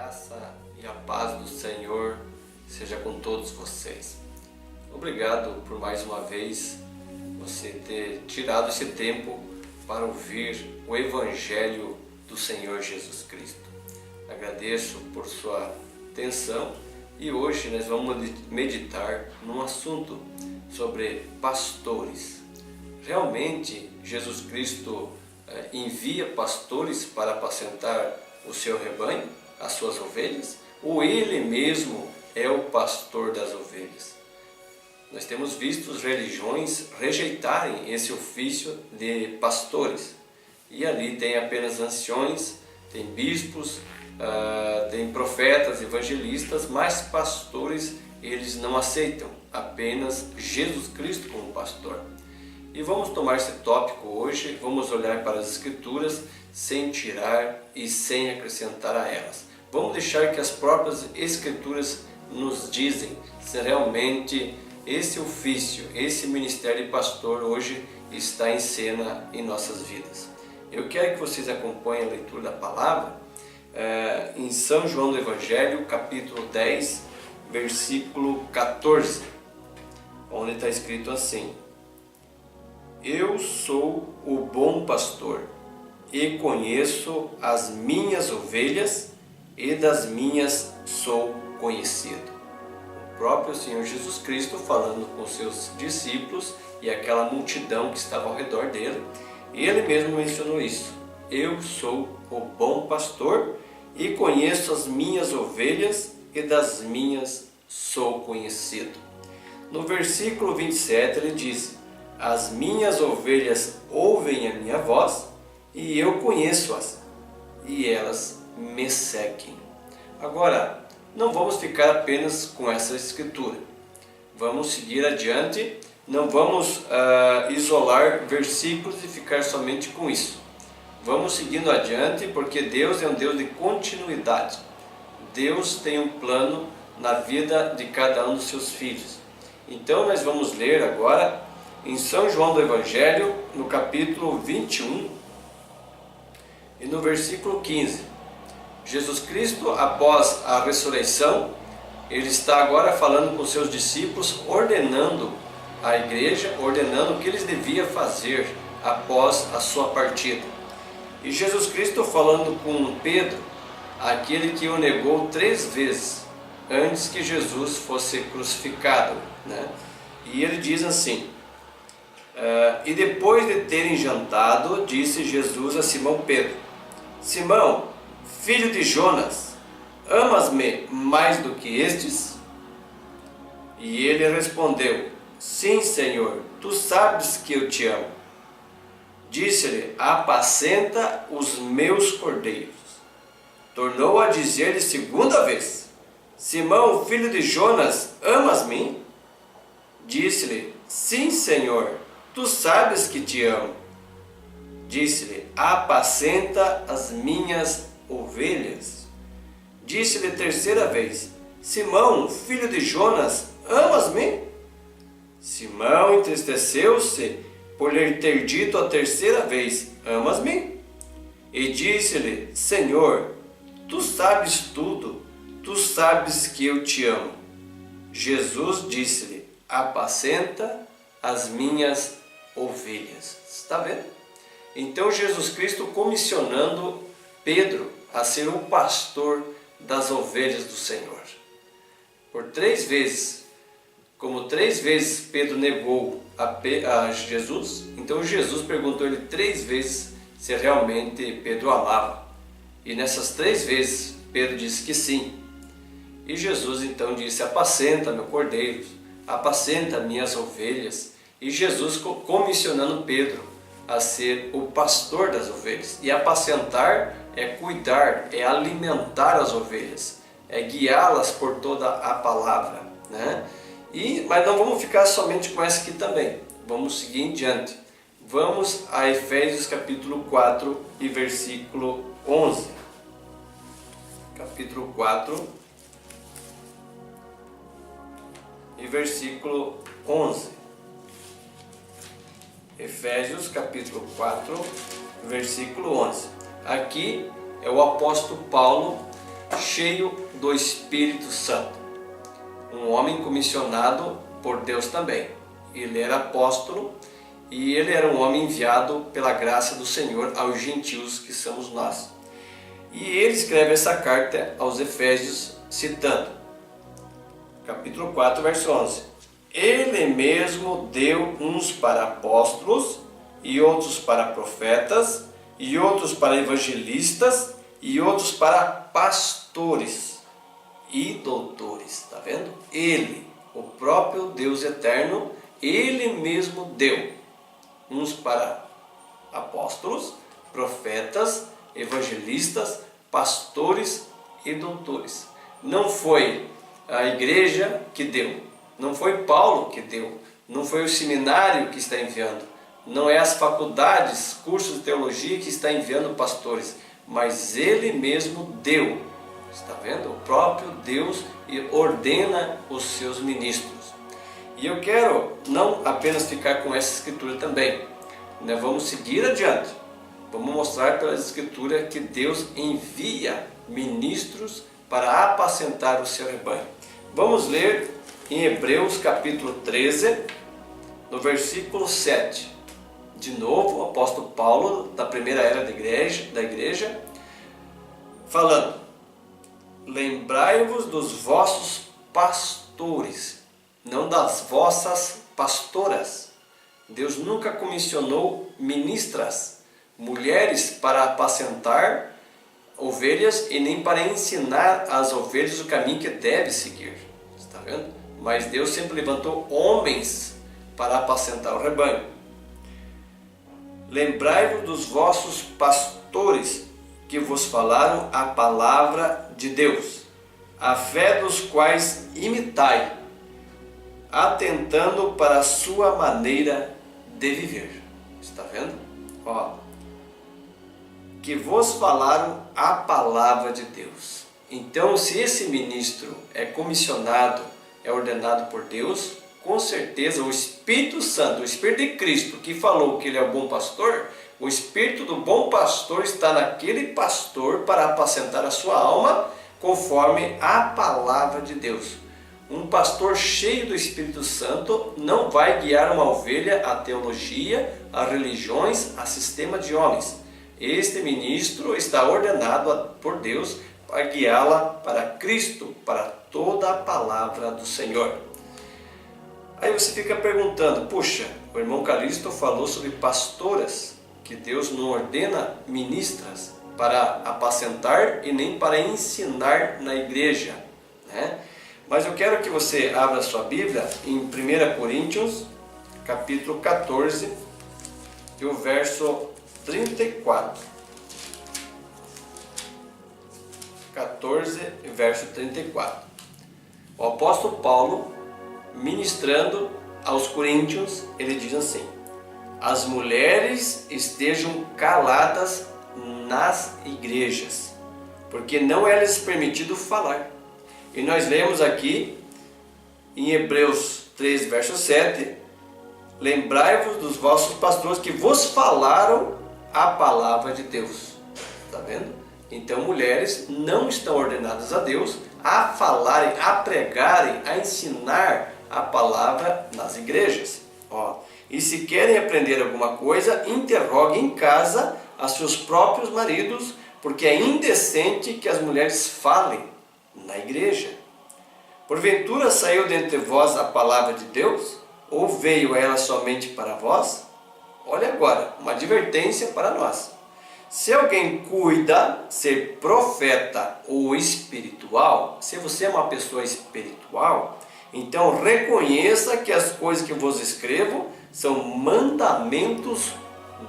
graça e a paz do Senhor seja com todos vocês. Obrigado por mais uma vez você ter tirado esse tempo para ouvir o Evangelho do Senhor Jesus Cristo. Agradeço por sua atenção e hoje nós vamos meditar num assunto sobre pastores. Realmente Jesus Cristo envia pastores para apacentar o seu rebanho, as suas ovelhas, ou Ele mesmo é o pastor das ovelhas? Nós temos visto as religiões rejeitarem esse ofício de pastores. E ali tem apenas anciões, tem bispos, tem profetas, evangelistas, mas pastores eles não aceitam, apenas Jesus Cristo como pastor. E vamos tomar esse tópico hoje, vamos olhar para as Escrituras sem tirar e sem acrescentar a elas. Vamos deixar que as próprias Escrituras nos dizem se realmente esse ofício, esse ministério de pastor hoje está em cena em nossas vidas. Eu quero que vocês acompanhem a leitura da palavra em São João do Evangelho, capítulo 10, versículo 14, onde está escrito assim: Eu sou o bom pastor e conheço as minhas ovelhas e das minhas sou conhecido. O próprio Senhor Jesus Cristo falando com seus discípulos e aquela multidão que estava ao redor dele, ele mesmo mencionou isso. Eu sou o bom pastor e conheço as minhas ovelhas e das minhas sou conhecido. No versículo 27 ele diz: As minhas ovelhas ouvem a minha voz e eu conheço-as e elas me seguem. Agora, não vamos ficar apenas com essa escritura. Vamos seguir adiante, não vamos isolar versículos e ficar somente com isso. Vamos seguindo adiante porque Deus é um Deus de continuidade. Deus tem um plano na vida de cada um dos seus filhos. Então nós vamos ler agora em São João do Evangelho, no capítulo 21 e no versículo 15. Jesus Cristo, após a ressurreição, ele está agora falando com seus discípulos, ordenando a igreja, ordenando o que eles deviam fazer após a sua partida. E Jesus Cristo falando com Pedro, aquele que o negou 3 vezes antes que Jesus fosse crucificado, né? E ele diz assim: E depois de terem jantado, disse Jesus a Simão Pedro: Simão, filho de Jonas, amas-me mais do que estes? E ele respondeu: Sim, Senhor, tu sabes que eu te amo. Disse-lhe: Apacenta os meus cordeiros. Tornou a dizer-lhe 2ª vez: Simão, filho de Jonas, amas-me? Disse-lhe: Sim, Senhor, tu sabes que te amo. Disse-lhe: Apacenta as minhas ovelhas. Disse-lhe 3ª vez: Simão, filho de Jonas, amas-me? Simão entristeceu-se por lhe ter dito a 3ª vez: Amas-me? E disse-lhe: Senhor, tu sabes tudo, tu sabes que eu te amo. Jesus disse-lhe: Apacenta as minhas ovelhas. Está vendo? Então Jesus Cristo comissionando Pedro a ser o pastor das ovelhas do Senhor. Por 3 vezes, como 3 vezes Pedro negou a Jesus, então Jesus perguntou ele 3 vezes se realmente Pedro amava. E nessas 3 vezes Pedro disse que sim. E Jesus então disse: Apacenta meus cordeiros, apacenta minhas ovelhas. E Jesus comissionando Pedro a ser o pastor das ovelhas. E apacentar é cuidar, é alimentar as ovelhas, é guiá-las por toda a palavra, né? Mas não vamos ficar somente com essa aqui também. Vamos seguir em diante. Vamos a Efésios capítulo 4 e versículo 11. Capítulo 4 e versículo 11. Efésios capítulo 4, versículo 11. Aqui é o apóstolo Paulo cheio do Espírito Santo. Um homem comissionado por Deus também. Ele era apóstolo e ele era um homem enviado pela graça do Senhor aos gentios, que somos nós. E ele escreve essa carta aos Efésios citando, capítulo 4, verso 11. Ele mesmo deu uns para apóstolos, e outros para profetas, e outros para evangelistas, e outros para pastores e doutores. Está vendo? Ele, o próprio Deus eterno, ele mesmo deu uns para apóstolos, profetas, evangelistas, pastores e doutores. Não foi a igreja que deu, não foi Paulo que deu, não foi o seminário que está enviando, não é as faculdades, cursos de teologia que está enviando pastores, mas ele mesmo deu. Está vendo? O próprio Deus ordena os seus ministros. E eu quero não apenas ficar com essa escritura também, né? Vamos seguir adiante. Vamos mostrar pela escritura que Deus envia ministros para apacentar o seu rebanho. Vamos ler em Hebreus capítulo 13, no versículo 7. De novo, o apóstolo Paulo, da primeira era da igreja, falando: lembrai-vos dos vossos pastores, não das vossas pastoras. Deus nunca comissionou ministras, mulheres, para apacentar ovelhas e nem para ensinar as ovelhas o caminho que deve seguir. Está vendo? Mas Deus sempre levantou homens para apacentar o rebanho. Lembrai-vos dos vossos pastores que vos falaram a palavra de Deus, a fé dos quais imitai, atentando para a sua maneira de viver. Está vendo? Ó, que vos falaram a palavra de Deus. Então, se esse ministro é comissionado, é ordenado por Deus, com certeza o Espírito Santo, o Espírito de Cristo, que falou que ele é o bom pastor, o Espírito do bom pastor está naquele pastor para apacentar a sua alma, conforme a palavra de Deus. Um pastor cheio do Espírito Santo não vai guiar uma ovelha à teologia, a religiões, a sistema de homens. Este ministro está ordenado por Deus para guiá-la para Cristo, para toda a palavra do Senhor. Aí você fica perguntando, puxa, o irmão Calixto falou sobre pastoras, que Deus não ordena ministras para apacentar e nem para ensinar na igreja, né? Mas eu quero que você abra sua Bíblia em 1 Coríntios, capítulo 14, e o verso 34. 14, verso 34. O apóstolo Paulo, ministrando aos coríntios, ele diz assim: as mulheres estejam caladas nas igrejas, porque não é lhes permitido falar. E nós lemos aqui em Hebreus 3, verso 7, lembrai-vos dos vossos pastores que vos falaram a palavra de Deus. Está vendo? Então mulheres não estão ordenadas a Deus a falarem, a pregarem, a ensinar a palavra nas igrejas. Ó, e se querem aprender alguma coisa, interroguem em casa a seus próprios maridos, porque é indecente que as mulheres falem na igreja. Porventura saiu dentre vós a palavra de Deus? Ou veio ela somente para vós? Olha agora, uma advertência para nós. Se alguém cuida ser profeta ou espiritual, se você é uma pessoa espiritual, então reconheça que as coisas que vos escrevo são mandamentos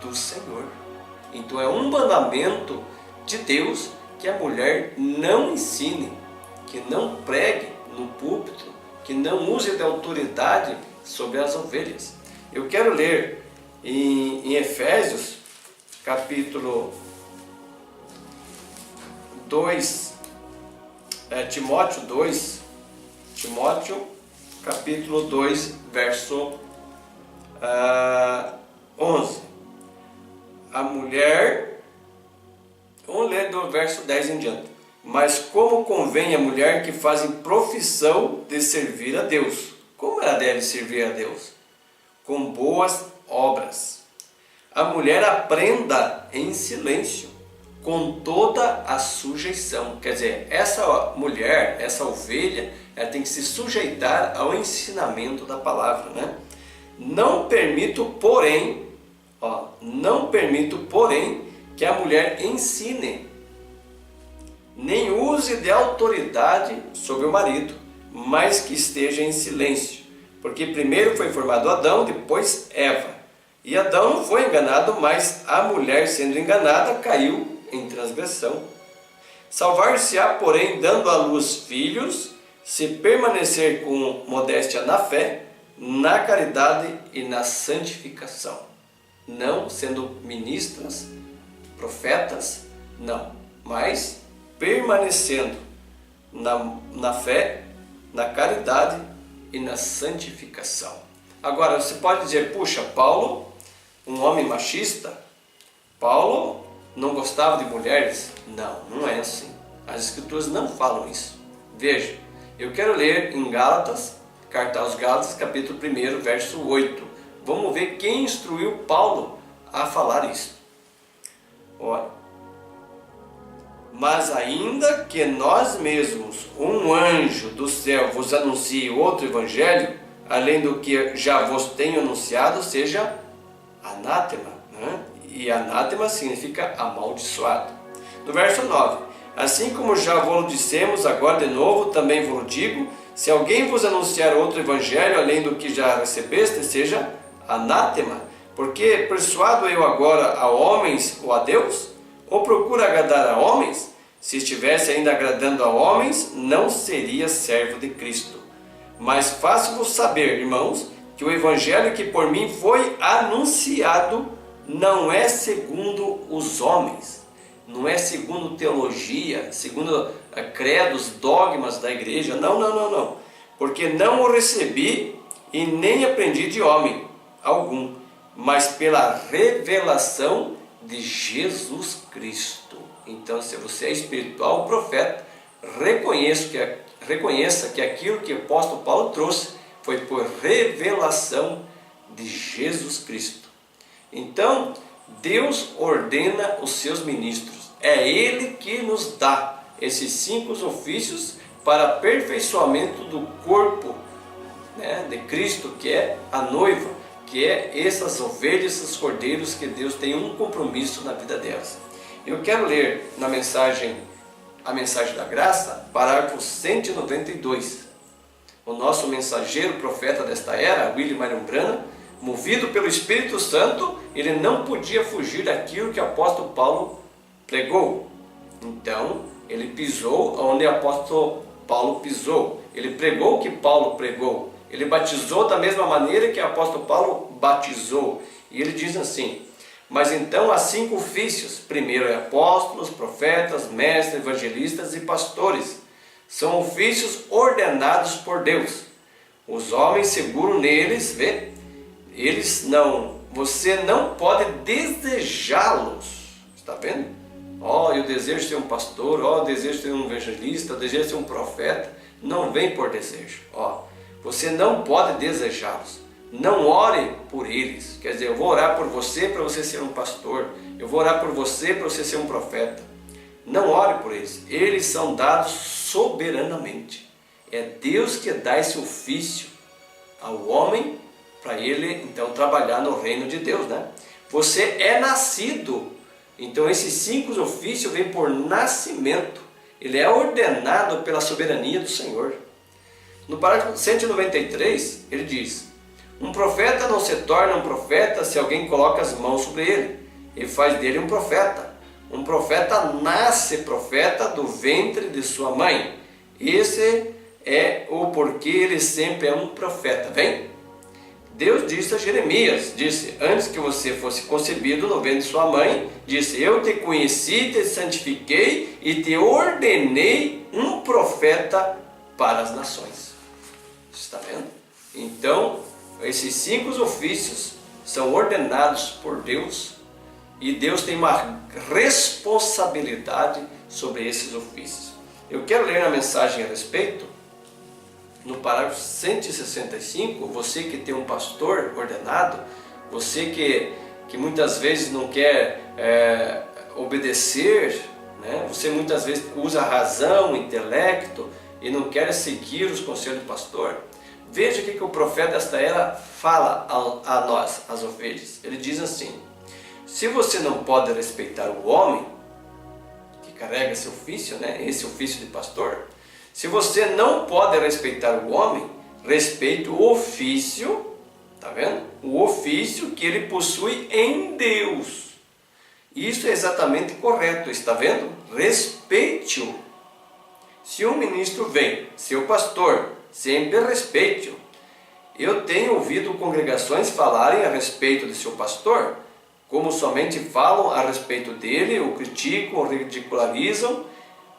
do Senhor. Então é um mandamento de Deus que a mulher não ensine, que não pregue no púlpito, que não use de autoridade sobre as ovelhas. Eu quero ler em Efésios, capítulo 2, Timóteo, capítulo 2, verso 11. A mulher, vamos ler do verso 10 em diante. mas como convém a mulher que faz profissão de servir a Deus. Como ela deve servir a Deus? Com boas obras. A mulher aprenda em silêncio, com toda a sujeição. Quer dizer, essa mulher, essa ovelha, ela tem que se sujeitar ao ensinamento da palavra, né? Não permito, porém, que a mulher ensine, nem use de autoridade sobre o marido, mas que esteja em silêncio. Porque primeiro foi formado Adão, depois Eva. E Adão não foi enganado, mas a mulher, sendo enganada, caiu em transgressão. Salvar-se-á, porém, dando à luz filhos, se permanecer com modéstia na fé, na caridade e na santificação. Não sendo ministras, profetas, não, mas permanecendo na fé, na caridade e na santificação. Agora, você pode dizer, puxa, Paulo, um homem machista, Paulo não gostava de mulheres? Não, não é assim. As Escrituras não falam isso. Veja, eu quero ler em Gálatas, carta aos Gálatas, capítulo 1, verso 8. Vamos ver quem instruiu Paulo a falar isso. Olha. Mas ainda que nós mesmos, um anjo do céu, vos anuncie outro evangelho, além do que já vos tenho anunciado, seja anátema, né? E anátema significa amaldiçoado. No verso 9, assim como já vos dissemos agora de novo, também vos digo, se alguém vos anunciar outro evangelho, além do que já recebeste, seja anátema. Porque persuado eu agora a homens ou a Deus? Ou procura agradar a homens? Se estivesse ainda agradando a homens, não seria servo de Cristo. Mas faço-vos saber, irmãos, que o evangelho que por mim foi anunciado não é segundo os homens, não é segundo teologia, segundo credos, dogmas da igreja, não, porque não o recebi e nem aprendi de homem algum, mas pela revelação de Jesus Cristo. Então, se você é espiritual, profeta, reconheça que aquilo que o apóstolo Paulo trouxe foi por revelação de Jesus Cristo. Então, Deus ordena os seus ministros. É Ele que nos dá esses 5 ofícios para aperfeiçoamento do corpo, né, de Cristo, que é a noiva, que é essas ovelhas, esses cordeiros que Deus tem um compromisso na vida delas. Eu quero ler na mensagem, a mensagem da graça, parágrafo 192. O nosso mensageiro profeta desta era, William Marion Branham, movido pelo Espírito Santo, ele não podia fugir daquilo que o apóstolo Paulo pregou. Então, ele pisou onde o apóstolo Paulo pisou. Ele pregou o que Paulo pregou. Ele batizou da mesma maneira que o apóstolo Paulo batizou. E ele diz assim, mas então há 5 ofícios. Primeiro é apóstolos, profetas, mestres, evangelistas e pastores. São ofícios ordenados por Deus. Os homens seguram neles, vê? Você não pode desejá-los. Está vendo? Eu desejo ser um pastor, eu desejo ser um evangelista, eu desejo ser um profeta. Não vem por desejo. Você não pode desejá-los. Não ore por eles. Quer dizer, eu vou orar por você para você ser um pastor. Eu vou orar por você para você ser um profeta. Não ore por eles. Eles são dados soberanamente. É Deus que dá esse ofício ao homem para ele, então, trabalhar no reino de Deus, né? Você é nascido. Então, esses 5 ofícios vêm por nascimento. Ele é ordenado pela soberania do Senhor. No parágrafo 193, ele diz, um profeta não se torna um profeta se alguém coloca as mãos sobre ele e faz dele um profeta. Um profeta nasce profeta do ventre de sua mãe. Esse é o porquê ele sempre é um profeta. Vem? Deus disse a Jeremias, disse, antes que você fosse concebido no ventre de sua mãe, disse, eu te conheci, te santifiquei e te ordenei um profeta para as nações. Está vendo? Então, esses 5 ofícios são ordenados por Deus e Deus tem uma responsabilidade sobre esses ofícios. Eu quero ler a mensagem a respeito, no parágrafo 165, você que tem um pastor ordenado, você que muitas vezes não quer obedecer, né? Você muitas vezes usa a razão, o intelecto e não quer seguir os conselhos do pastor. Veja o que o profeta desta era fala a nós, as ovelhas. Ele diz assim: se você não pode respeitar o homem que carrega esse ofício, né? Esse ofício de pastor, se você não pode respeitar o homem, respeite o ofício, tá vendo? O ofício que ele possui em Deus. Isso é exatamente correto, está vendo? Respeite-o. Se um ministro vem, seu pastor, sempre respeite-o. Eu tenho ouvido congregações falarem a respeito de seu pastor, como somente falam a respeito dele, o criticam, o ridicularizam.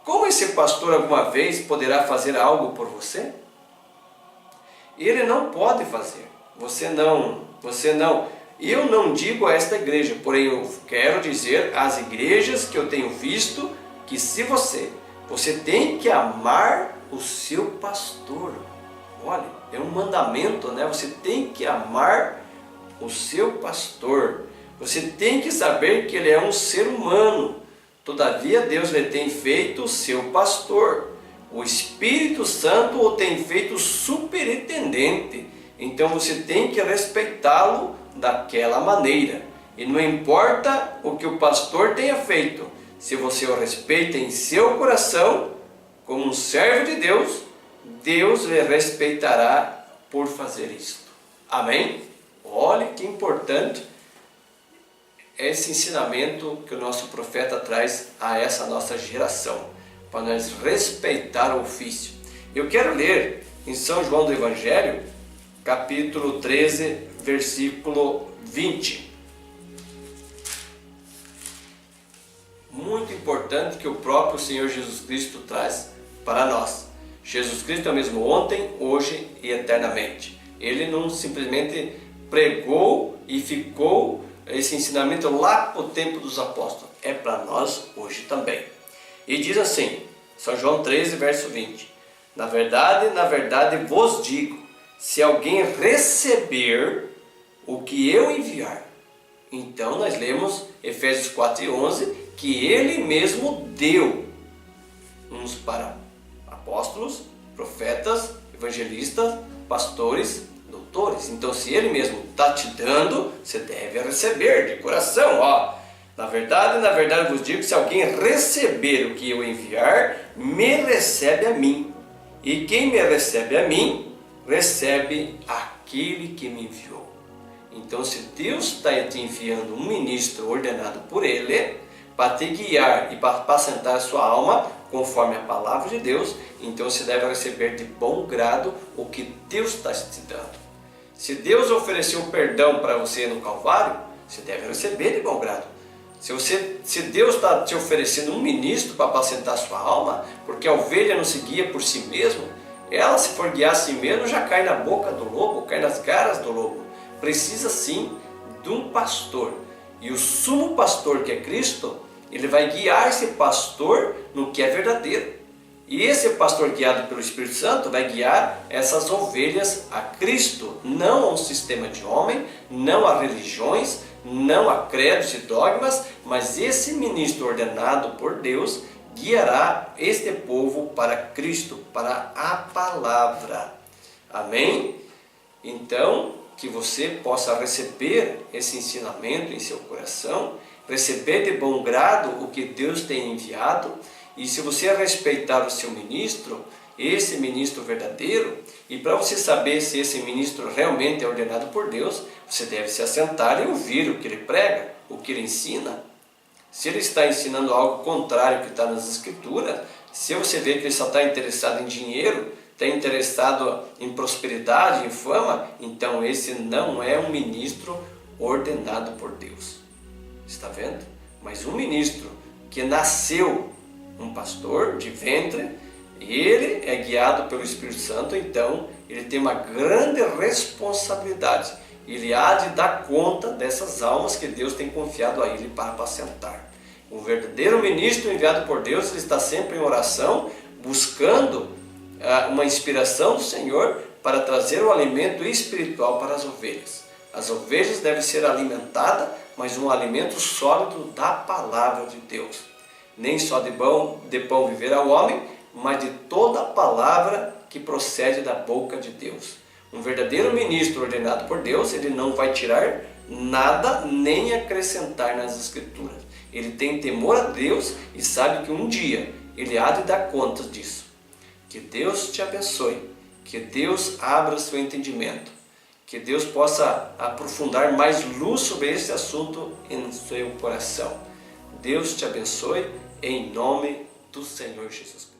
Como esse pastor alguma vez poderá fazer algo por você? Ele não pode fazer. Você não. Eu não digo a esta igreja, porém eu quero dizer às igrejas que eu tenho visto que se você tem que amar o seu pastor. Olha, é um mandamento, né? Você tem que amar o seu pastor. Você tem que saber que ele é um ser humano. Todavia Deus lhe tem feito seu pastor. O Espírito Santo o tem feito superintendente. Então você tem que respeitá-lo daquela maneira. E não importa o que o pastor tenha feito, se você o respeita em seu coração, como um servo de Deus, Deus lhe respeitará por fazer isto. Amém? Olha que importante esse ensinamento que o nosso profeta traz a essa nossa geração, para nós respeitar o ofício. Eu quero ler em São João do Evangelho, capítulo 13, versículo 20. Muito importante que o próprio Senhor Jesus Cristo traz para nós. Jesus Cristo é o mesmo ontem, hoje e eternamente. Ele não simplesmente pregou e ficou esse ensinamento lá para o tempo dos apóstolos. É para nós hoje também. E diz assim, São João 13, verso 20. Na verdade vos digo, se alguém receber o que eu enviar. Então nós lemos Efésios 4:11, que ele mesmo deu uns para apóstolos, profetas, evangelistas, pastores, doutores. Então se ele mesmo está te dando, você deve receber de coração. Na verdade vos digo, se alguém receber o que eu enviar, me recebe a mim. E quem me recebe a mim, recebe aquele que me enviou. Então se Deus está te enviando um ministro ordenado por Ele, para te guiar e para apacentar a sua alma, conforme a palavra de Deus, então você deve receber de bom grado o que Deus está te dando. Se Deus ofereceu perdão para você no Calvário, você deve receber de bom grado. Se Deus está te oferecendo um ministro para apacentar a sua alma, porque a ovelha não se guia por si mesma, ela, se for guiar a si mesma, já cai na boca do lobo, cai nas garras do lobo. Precisa sim de um pastor. E o sumo pastor, que é Cristo, ele vai guiar esse pastor no que é verdadeiro. E esse pastor guiado pelo Espírito Santo vai guiar essas ovelhas a Cristo, não a um sistema de homem, não a religiões, não a credos e dogmas, mas esse ministro ordenado por Deus guiará este povo para Cristo, para a palavra. Amém? Então, que você possa receber esse ensinamento em seu coração, receber de bom grado o que Deus tem enviado. E se você respeitar o seu ministro, esse ministro verdadeiro, e para você saber se esse ministro realmente é ordenado por Deus, você deve se assentar e ouvir o que ele prega, o que ele ensina. Se ele está ensinando algo contrário ao que está nas Escrituras, se você vê que ele só está interessado em dinheiro, está interessado em prosperidade, em fama, então esse não é um ministro ordenado por Deus. Está vendo? Mas um ministro que nasceu um pastor de ventre, ele é guiado pelo Espírito Santo, então ele tem uma grande responsabilidade. Ele há de dar conta dessas almas que Deus tem confiado a ele para apacentar. O verdadeiro ministro enviado por Deus, ele está sempre em oração, buscando uma inspiração do Senhor para trazer o alimento espiritual para as ovelhas. As ovelhas devem ser alimentadas, mas um alimento sólido da palavra de Deus. Nem só de pão viverá o homem, mas de toda a palavra que procede da boca de Deus. Um verdadeiro ministro ordenado por Deus, ele não vai tirar nada nem acrescentar nas Escrituras. Ele tem temor a Deus e sabe que um dia ele há de dar contas disso. Que Deus te abençoe, que Deus abra seu entendimento, que Deus possa aprofundar mais luz sobre esse assunto em seu coração. Deus te abençoe em nome do Senhor Jesus Cristo.